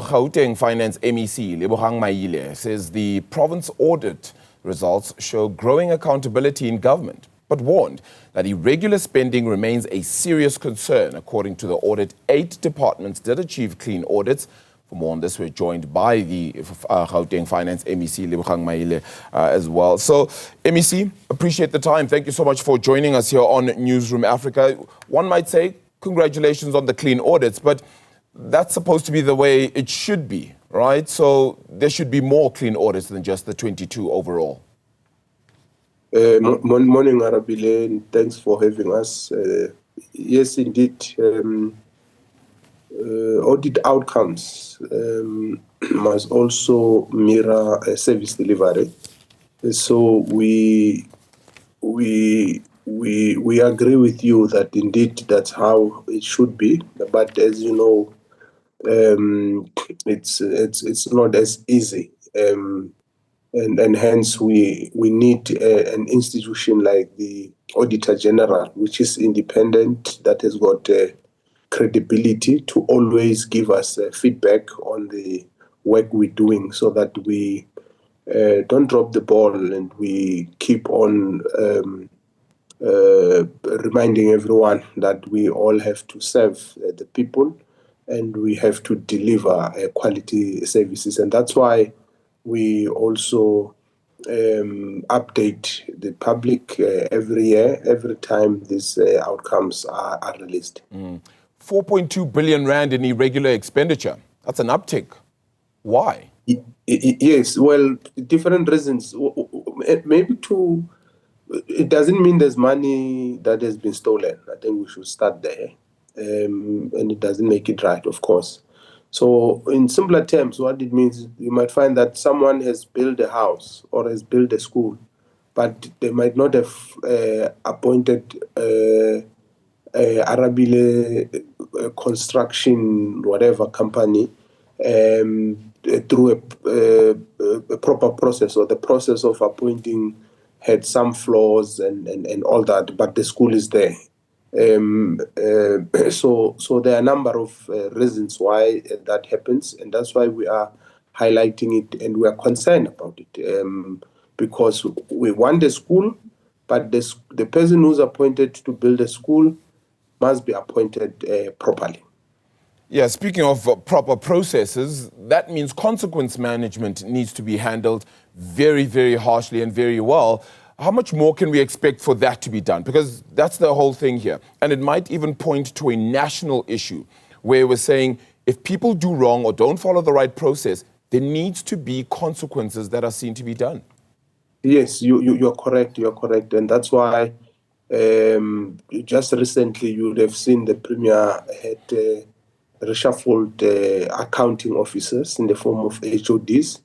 Gauteng Finance MEC Lebogang Maile says the province audit results show growing accountability in government, but warned that irregular spending remains a serious concern. According to the audit, 8 departments did achieve clean audits. For more on this, we're joined by the Gauteng Finance MEC Lebogang Maile as well. So, MEC, appreciate the time. Thank you so much for joining us here on Newzroom Afrika. One might say, congratulations on the clean audits, but that's supposed to be the way it should be, right? So there should be more clean audits than just the 22 overall. Morning, Arabile, and thanks for having us. Yes, indeed. Audit outcomes must also mirror service delivery. So we agree with you that indeed that's how it should be. But as you know, it's not as easy, and hence we need an institution like the Auditor General, which is independent, that has got credibility to always give us feedback on the work we're doing, so that we don't drop the ball and we keep on reminding everyone that we all have to serve the people and we have to deliver quality services. And that's why we also update the public every year, every time these outcomes are released. 4.2 billion rand in irregular expenditure. That's an uptick. Why? Yes, well, different reasons. Maybe it doesn't mean there's money that has been stolen. I think we should start there. And it doesn't make it right, of course. So in simpler terms, what it means, you might find that someone has built a house or has built a school, but they might not have appointed Arabile construction, whatever company, through a proper process, or the process of appointing had some flaws and all that, but the school is there. So there are a number of reasons why that happens, and that's why we are highlighting it and we are concerned about it, because we want a school, but the person who's appointed to build a school must be appointed properly. Yeah, speaking of proper processes, that means consequence management needs to be handled very, very harshly and very well. How much more can we expect for that to be done? Because that's the whole thing here. And it might even point to a national issue where we're saying if people do wrong or don't follow the right process, there needs to be consequences that are seen to be done. Yes, you're correct. You're correct. And that's why just recently you would have seen the Premier had reshuffled accounting officers in the form of HODs.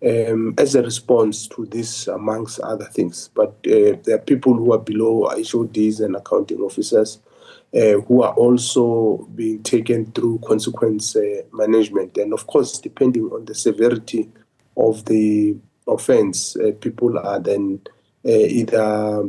As a response to this, amongst other things. But there are people who are below HODs and accounting officers who are also being taken through consequence management. And of course, depending on the severity of the offense, people are then either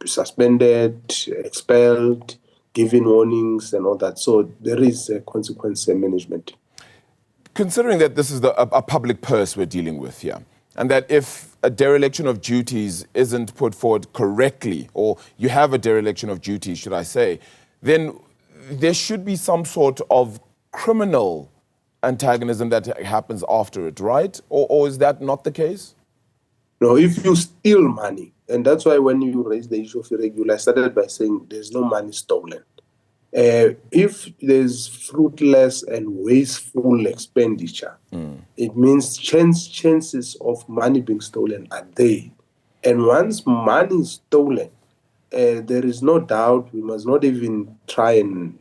suspended, expelled, given warnings and all that. So there is consequence management. Considering that this is a public purse we're dealing with here, and that if a dereliction of duties isn't put forward correctly, or you have a dereliction of duties, should I say, then there should be some sort of criminal antagonism that happens after it, right? Or is that not the case? No, if you steal money, and that's why when you raise the issue of irregular, I started by saying there's no money stolen. If there's fruitless and wasteful expenditure, it means chances of money being stolen are there. And once money is stolen, there is no doubt we must not even try and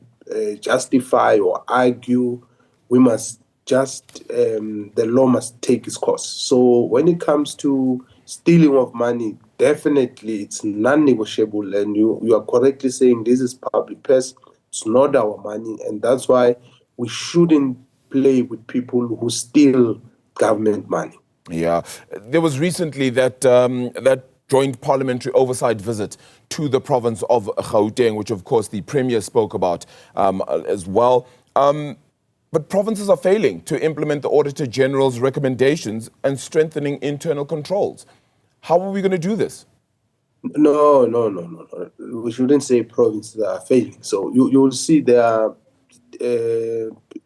justify or argue. We must just, the law must take its course. So when it comes to stealing of money, definitely it's non-negotiable. And you are correctly saying this is public purse. It's not our money, and that's why we shouldn't play with people who steal government money. Yeah, there was recently that joint parliamentary oversight visit to the province of Gauteng, which of course the Premier spoke about as well. But provinces are failing to implement the Auditor General's recommendations and strengthening internal controls. How are we going to do this? No. We shouldn't say provinces are failing. So you'll see there are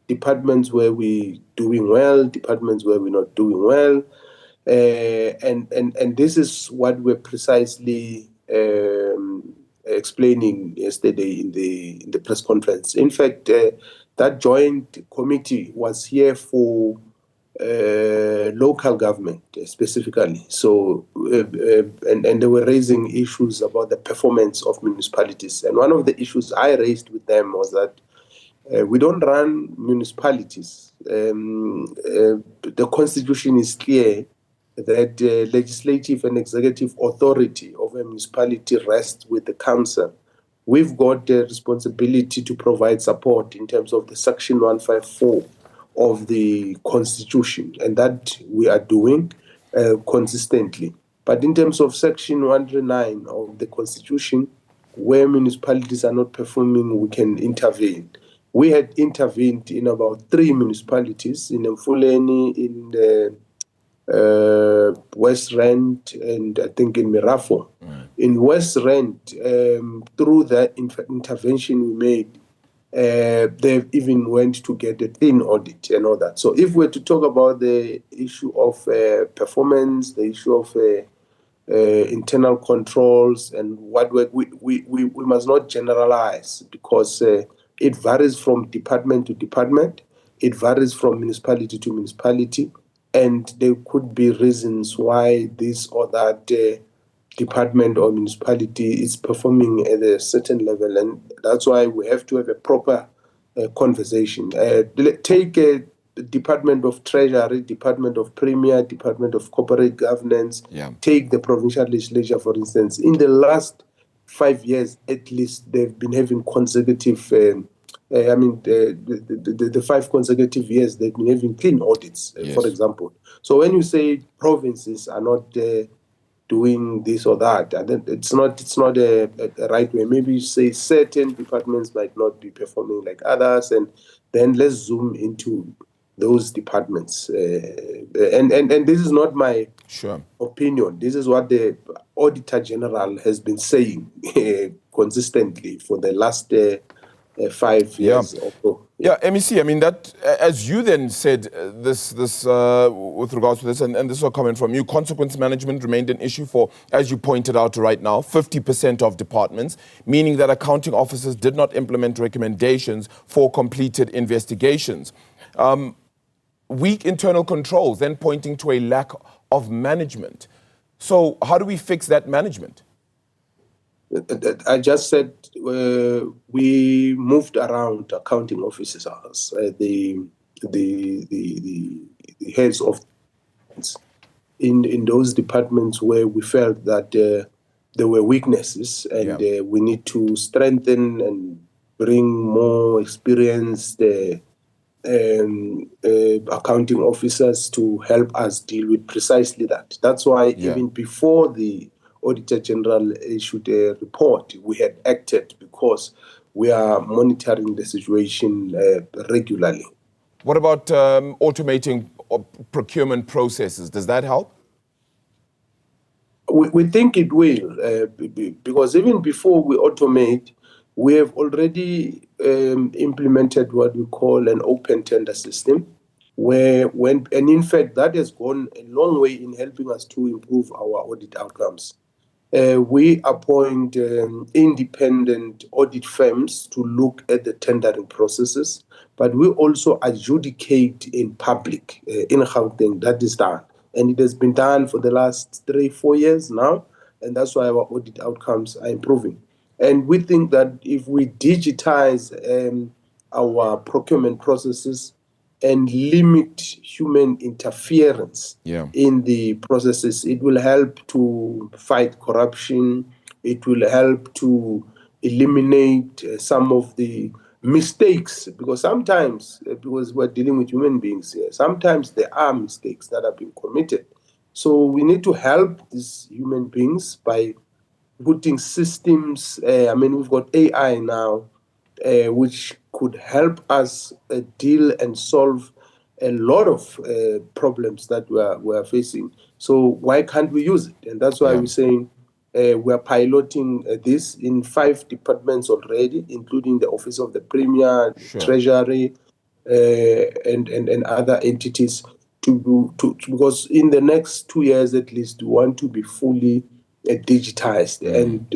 departments where we're doing well, departments where we're not doing well. And this is what we're precisely explaining yesterday in the press conference. In fact, that joint committee was here for local government specifically. So, and they were raising issues about the performance of municipalities. And one of the issues I raised with them was that we don't run municipalities. The constitution is clear that legislative and executive authority of a municipality rests with the council. We've got the responsibility to provide support in terms of the section 154 of the constitution, and that we are doing consistently. But in terms of section 139 of the constitution, where municipalities are not performing, we can intervene. We had intervened in about 3 municipalities, in Mfuleni, in West Rand, and I think in Mirafo. In West Rand, through that intervention we made, they even went to get a thin audit and all that. So if we're to talk about the issue of performance, the issue of internal controls and what we must not generalize, because it varies from department to department. It varies from municipality to municipality. And there could be reasons why this or that department or municipality is performing at a certain level. And that's why we have to have a proper conversation. Take a Department of Treasury, Department of Premier, Department of Corporate Governance. Yeah. Take the Provincial Legislature, for instance. In the last 5 years, at least, they've been having consecutive the 5 consecutive years they've been having clean audits, Yes. for example. So when you say provinces are not doing this or that, it's not a right way. Maybe you say certain departments might not be performing like others, and then let's zoom into those departments. And this is not my opinion. This is what the Auditor General has been saying consistently for the last 5 years or so. Yeah, MEC, I mean, that, as you then said, this with regards to this, and this is a comment from you, consequence management remained an issue for, as you pointed out right now, 50% of departments, meaning that accounting officers did not implement recommendations for completed investigations. Weak internal controls, then pointing to a lack of management. So how do we fix that management? I just said we moved around accounting officers, the heads of in those departments where we felt that there were weaknesses, and we need to strengthen and bring more experienced accounting officers to help us deal with precisely that. That's why even before the Auditor General issued a report, we had acted, because we are monitoring the situation regularly. What about automating procurement processes? Does that help? We think it will, because even before we automate, we have already implemented what we call an open tender system, and in fact that has gone a long way in helping us to improve our audit outcomes. We appoint independent audit firms to look at the tendering processes, but we also adjudicate in public in Gauteng. That is done, and it has been done for the last 3-4 years now, and that's why our audit outcomes are improving. And we think that if we digitize our procurement processes and limit human interference in the processes, it will help to fight corruption. It will help to eliminate some of the mistakes, because sometimes, because we're dealing with human beings here, sometimes there are mistakes that are being committed. So we need to help these human beings by putting systems. We've got AI now which could help us deal and solve a lot of problems that we are facing. So why can't we use it? And that's why we're saying we are piloting this in 5 departments already, including the Office of the Premier, Treasury, and other entities, because in the next 2 years at least, we want to be fully digitized, and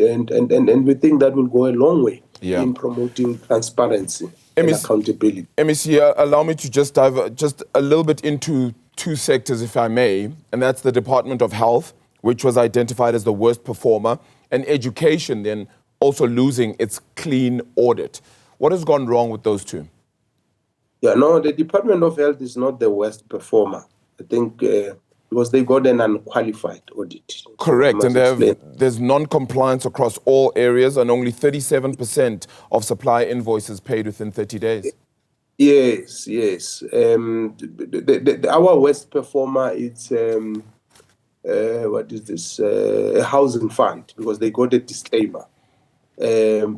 we think that will go a long way in promoting transparency and accountability. MEC, allow me to just dive just a little bit into 2 sectors, if I may, and that's the Department of Health, which was identified as the worst performer, and education then also losing its clean audit. What has gone wrong with those 2? Yeah, no, the Department of Health is not the worst performer. I think because they got an unqualified audit. Correct, and there's non-compliance across all areas and only 37% of supply invoices paid within 30 days. Yes. Our worst performer is, what is this, a housing fund, because they got a disclaimer.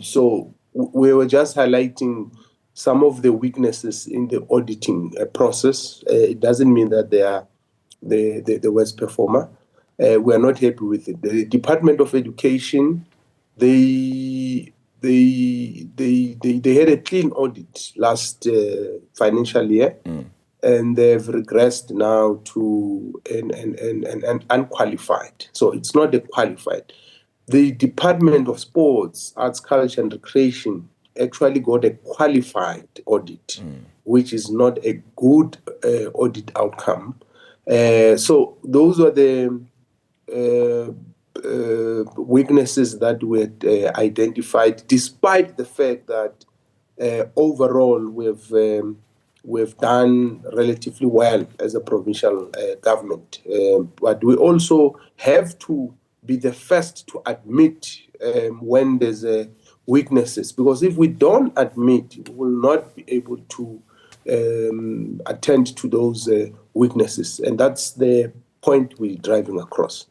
So we were just highlighting some of the weaknesses in the auditing process. It doesn't mean that they are the worst performer. We are not happy with it. The Department of Education, they had a clean audit last financial year, and they've regressed now to an unqualified. So it's not a qualified. The Department of Sports, Arts, Culture and Recreation actually got a qualified audit, which is not a good audit outcome. So those were the weaknesses that were identified, despite the fact that overall we've done relatively well as a provincial government. But we also have to be the first to admit when there's weaknesses, because if we don't admit, we will not be able to attend to those weaknesses, and that's the point we're driving across.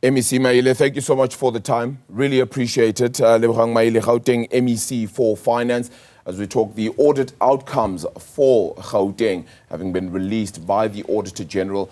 MEC Maile, thank you so much for the time. Really appreciate it. Lebogang Maile, Gauteng MEC for Finance, as we talk the audit outcomes for Gauteng having been released by the Auditor General.